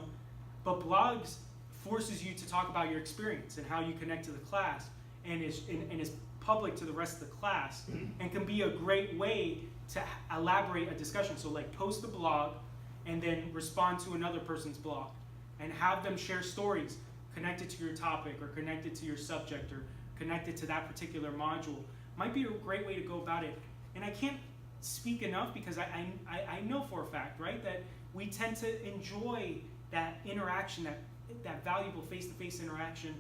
Speaker 1: but blogs forces you to talk about your experience and how you connect to the class, and is public to the rest of the class, and can be a great way to elaborate a discussion. So like post the blog and then respond to another person's blog and have them share stories connected to your topic or connected to your subject or connected to that particular module. Might be a great way to go about it. And I can't speak enough because I know for a fact, right, that we tend to enjoy that interaction, that valuable face-to-face interaction.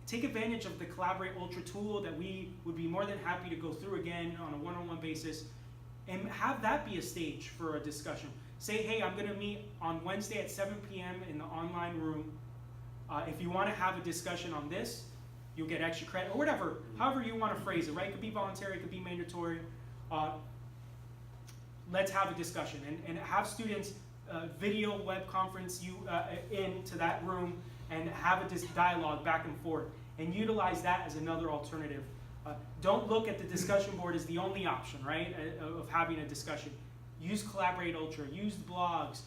Speaker 1: Take advantage of the Collaborate Ultra tool that we would be more than happy to go through again on a one-on-one basis, and have that be a stage for a discussion. Say, hey, I'm going to meet on Wednesday at 7 p.m. in the online room. If you want to have a discussion on this, you'll get extra credit, or whatever, however you want to phrase it, right? It could be voluntary, it could be mandatory. Let's have a discussion and have students video web conference you into that room and have a dialogue back and forth, and utilize that as another alternative. Don't look at the discussion board as the only option, right, of having a discussion. Use Collaborate Ultra, use the blogs,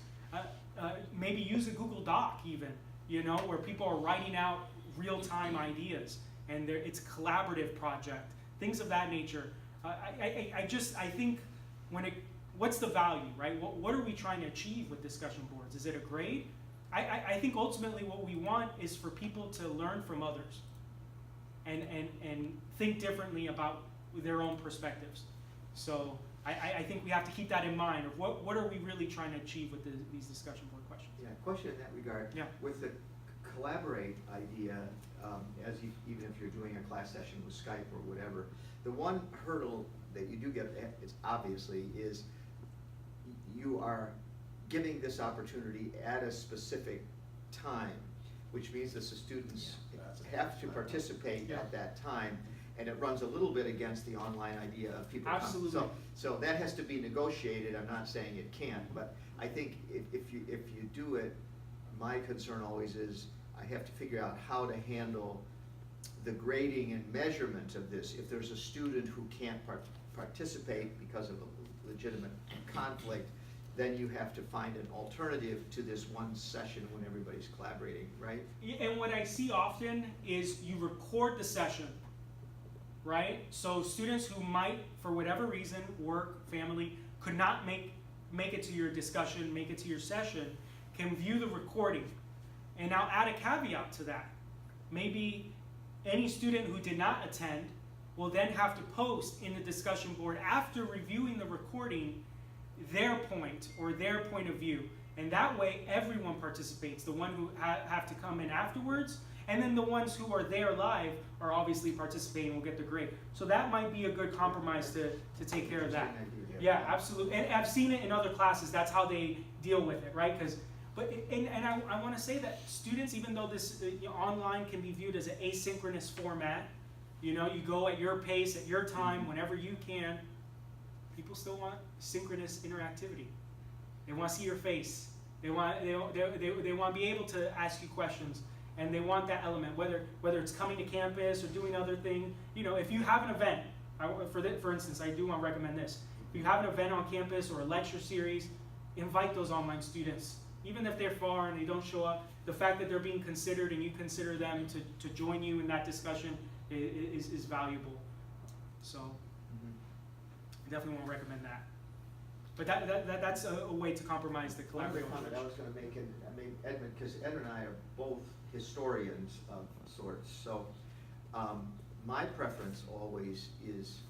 Speaker 1: maybe use a Google Doc even, you know, where people are writing out real-time ideas, and it's a collaborative project, things of that nature. I think what's the value, right? What are we trying to achieve with discussion boards? Is it a grade? I think ultimately what we want is for people to learn from others and think differently about their own perspectives. So I think we have to keep that in mind of what are we really trying to achieve with these discussion board questions.
Speaker 2: Yeah, question in that regard.
Speaker 1: Yeah.
Speaker 2: With the Collaborate idea, even if you're doing a class session with Skype or whatever, the one hurdle that you do get, it's obviously, is you are giving this opportunity at a specific time, which means that the students have to participate at that time, and it runs a little bit against the online idea of people.
Speaker 1: Absolutely.
Speaker 2: So that has to be negotiated. I'm not saying it can't, but I think if you do it, my concern always is I have to figure out how to handle the grading and measurement of this. If there's a student who can't participate because of a legitimate conflict, then you have to find an alternative to this one session when everybody's collaborating, right?
Speaker 1: And what I see often is you record the session, right? So students who might, for whatever reason, work, family, could not make it to your discussion, make it to your session, can view the recording. And now add a caveat to that. Maybe any student who did not attend will then have to post in the discussion board after reviewing the recording their point or their point of view. And that way everyone participates. The one who have to come in afterwards, and then the ones who are there live are obviously participating, will get the grade. So that might be a good compromise to take care of that. Yeah, absolutely. And I've seen it in other classes. That's how they deal with it, right? I want to say that students, even though this online can be viewed as an asynchronous format, you know, you go at your pace, at your time, whenever you can, people still want synchronous interactivity. They want to see your face. They want to be able to ask you questions, and they want that element, whether it's coming to campus or doing other thing. You know, if you have an event, for instance, I do want to recommend this. If you have an event on campus or a lecture series, invite those online students. Even if they're far and they don't show up, the fact that they're being considered and you consider them to join you in that discussion is valuable. So I definitely want to recommend that. But that's a way to compromise the collaborative approach.
Speaker 2: I was going to make Edmund, because Ed and I are both historians of sorts. So my preference always is,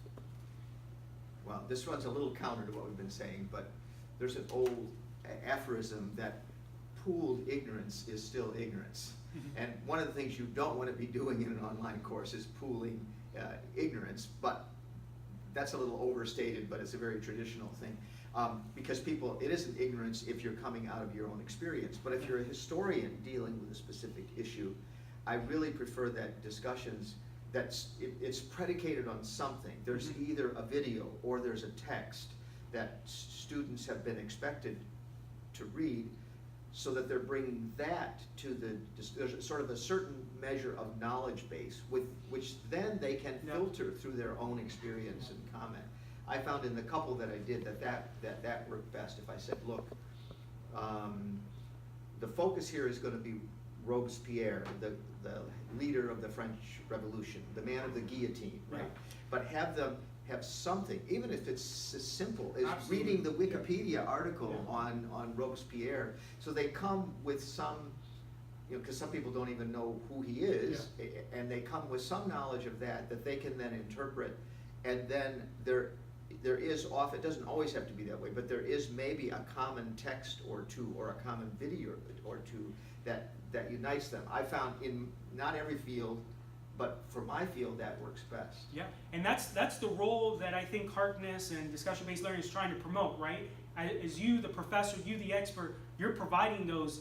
Speaker 2: well, this runs a little counter to what we've been saying, but there's an old aphorism that pooled ignorance is still ignorance. And one of the things you don't want to be doing in an online course is pooling ignorance, but that's a little overstated, but it's a very traditional thing. Because it isn't ignorance if you're coming out of your own experience, but if you're a historian dealing with a specific issue, I really prefer that discussions, it's predicated on something. There's either a video or there's a text that students have been expected to read, so that they're bringing that to there's sort of a certain measure of knowledge base with which then they can filter through their own experience and comment. I found in the couple that I did that worked best. If I said, look, the focus here is going to be Robespierre, the leader of the French Revolution, the man of the guillotine, right? But have them have something, even if it's as simple as reading the Wikipedia article on Robespierre. So they come with some, because some people don't even know who he is, and they come with some knowledge of that they can then interpret, and then there is it doesn't always have to be that way, but there is maybe a common text or two or a common video or two that unites them. I found in not every field, but for my field, that works best.
Speaker 1: Yeah, and that's the role that I think Harkness and discussion-based learning is trying to promote, right? As you, the professor, you, the expert, you're providing those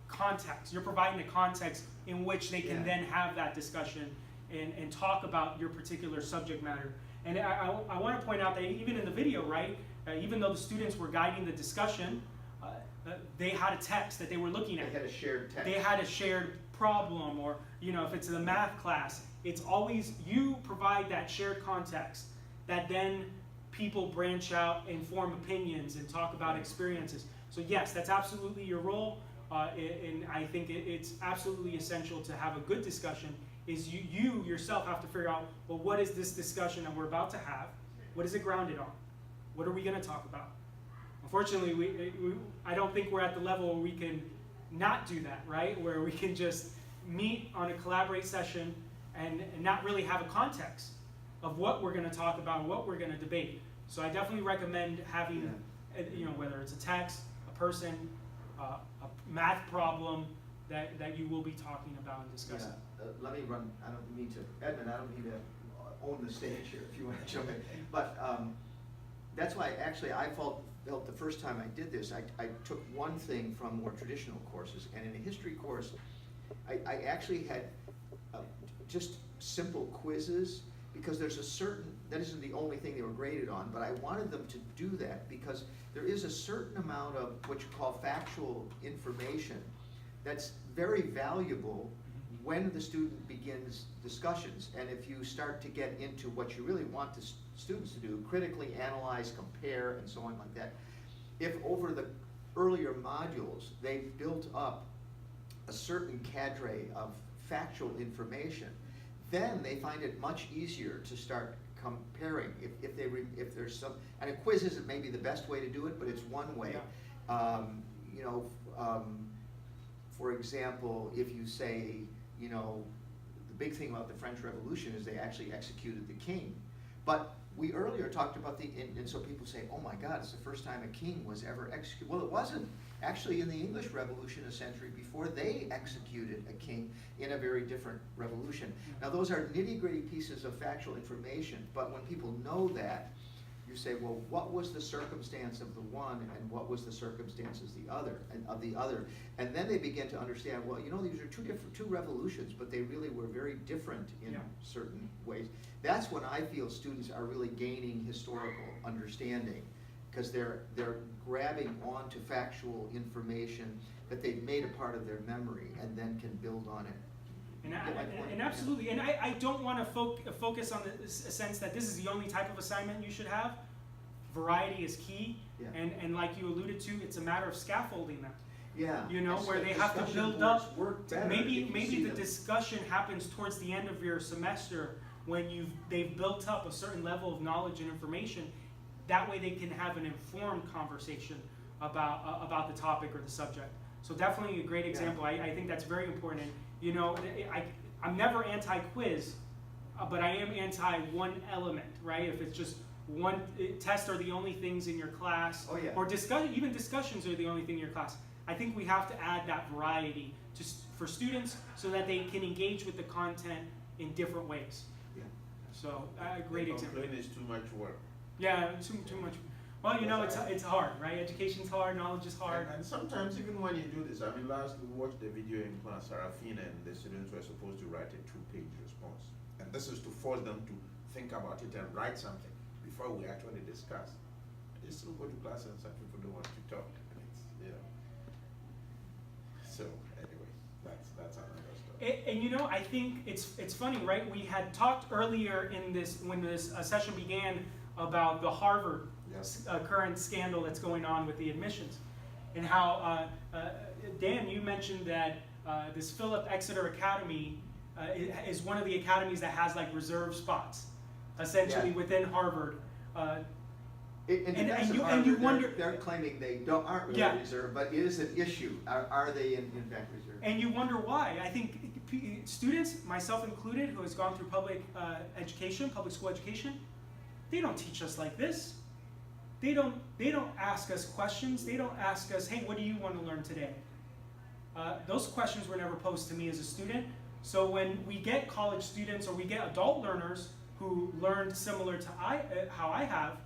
Speaker 1: contexts. You're providing the context in which they can then have that discussion and talk about your particular subject matter. And I want to point out that even in the video, right, even though the students were guiding the discussion, they had a text that they were looking at.
Speaker 2: They had a shared text.
Speaker 1: They had a shared problem, or if it's a math class, it's always you provide that shared context that then people branch out and form opinions and talk about experiences. So yes, that's absolutely your role, and I think it's absolutely essential to have a good discussion. Is you yourself have to figure out, well, what is this discussion that we're about to have? What is it grounded on? What are we going to talk about? Unfortunately, I don't think we're at the level where we can not do that, right? Where we can just meet on a collaborate session and not really have a context of what we're going to talk about and what we're going to debate. So I definitely recommend having, whether it's a text, a person, a math problem that you will be talking about and discussing.
Speaker 2: Yeah. Let me run, I don't mean to, Edmund, I don't mean to own the stage here if you want to jump in. But that's why actually I felt the first time I did this, I took one thing from more traditional courses, and in a history course, I actually had just simple quizzes, because there's a certain, that isn't the only thing they were graded on, but I wanted them to do that because there is a certain amount of what you call factual information that's very valuable when the student begins discussions. And if you start to get into what you really want the students to do, critically analyze, compare, and so on like that, if over the earlier modules they've built up a certain cadre of factual information, then they find it much easier to start comparing. If there's some, and a quiz isn't maybe the best way to do it, but it's one way.
Speaker 1: Yeah.
Speaker 2: For example, if you say, the big thing about the French Revolution is they actually executed the king. But we earlier talked about and so people say, oh my God, it's the first time a king was ever executed. Well, it wasn't. Actually, in the English Revolution a century before, they executed a king in a very different revolution. Now, those are nitty-gritty pieces of factual information, but when people know that, you say, well, what was the circumstance of the one and what was the circumstances of the other? And then they begin to understand, well, these are two revolutions, but they really were very different in certain ways. That's when I feel students are really gaining historical understanding, because they're grabbing onto factual information that they've made a part of their memory and then can build on it.
Speaker 1: And absolutely, and I don't want to focus on the sense that this is the only type of assignment you should have. Variety is key, and like you alluded to, it's a matter of scaffolding them.
Speaker 2: Yeah.
Speaker 1: Where they have to build up. Maybe the discussion happens towards the end of your semester when they've built up a certain level of knowledge and information. That way they can have an informed conversation about the topic or the subject. So definitely a great example. I think that's very important. I'm never anti-quiz, but I am anti-one element, right? If it's just one tests are the only things in your class, or even discussions are the only thing in your class. I think we have to add that variety for students so that they can engage with the content in different ways. Yeah. So great example.
Speaker 3: Complaint is too much work.
Speaker 1: Yeah, too much. Well, it's hard, right? Education's hard, knowledge is hard.
Speaker 3: And sometimes even when you do this, last we watched the video in class, Sarafina and the students were supposed to write a 2-page response. And this is to force them to think about it and write something before we actually discuss. They still go to class and some people don't want to talk. So anyway, that's another story.
Speaker 1: I think it's funny, right? We had talked earlier in this, when this session began, about the Harvard current scandal that's going on with the admissions, and how Dan, you mentioned that this Philip Exeter Academy is one of the academies that has like reserve spots, essentially within Harvard.
Speaker 2: And you wonder, they're claiming they aren't really reserved, but it is an issue. Are they in fact reserved?
Speaker 1: And you wonder why. I think students, myself included, who has gone through public school education, they don't teach us like this. They don't ask us questions. They don't ask us, hey, what do you want to learn today? Those questions were never posed to me as a student. So when we get college students or we get adult learners who learned similar to how I have,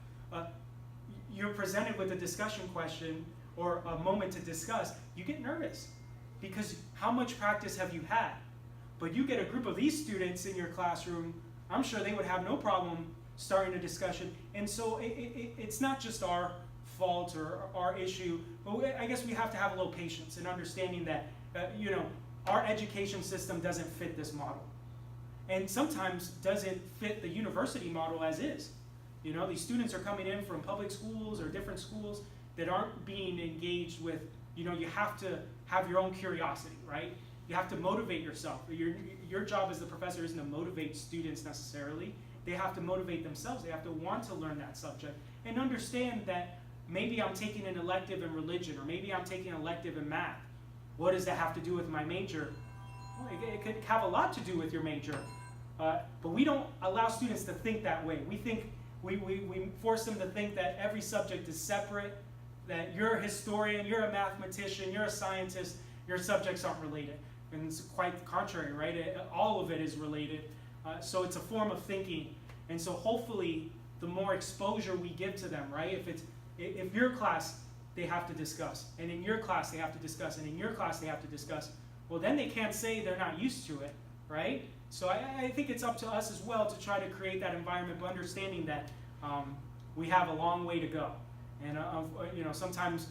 Speaker 1: you're presented with a discussion question or a moment to discuss, you get nervous because how much practice have you had? But you get a group of these students in your classroom, I'm sure they would have no problem starting a discussion. And so it's not just our fault or our issue, I guess we have to have a little patience in understanding that, you know, our education system doesn't fit this model. And sometimes doesn't fit the university model as is. You know, these students are coming in from public schools or different schools that aren't being engaged with, you know, you have to have your own curiosity, right? You have to motivate yourself. Your job as the professor isn't to motivate students necessarily. They have to motivate themselves. They have to want to learn that subject and understand that maybe I'm taking an elective in religion, or maybe I'm taking an elective in math. What does that have to do with my major? Well, it could have a lot to do with your major. But we don't allow students to think that way. We think, we force them to think that every subject is separate, that you're a historian, you're a mathematician, you're a scientist, your subjects aren't related. And it's quite the contrary, right? All of it is related. So it's a form of thinking. And so hopefully the more exposure we give to them, right? If your class, they have to discuss, and in your class they have to discuss, and in your class they have to discuss, well then they can't say they're not used to it, right? So I think it's up to us as well to try to create that environment, but understanding that we have a long way to go. And you know, sometimes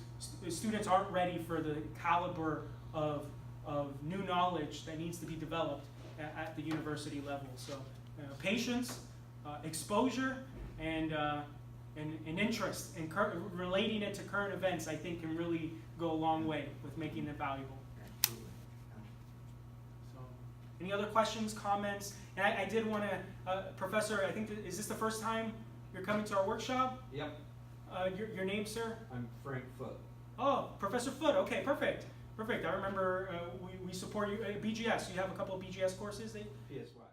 Speaker 1: students aren't ready for the caliber of new knowledge that needs to be developed at the university level. So patience, exposure, and interest, and relating it to current events, I think can really go a long way with making it valuable. So, any other questions, comments? And I did want to, Professor, I think, is this the first time you're coming to our workshop?
Speaker 16: Yep.
Speaker 1: Your name, sir?
Speaker 16: I'm Frank Foote.
Speaker 1: Oh, Professor Foote. Okay, perfect. Perfect. I remember we support you at BGS. You have a couple of BGS courses.
Speaker 16: PSY.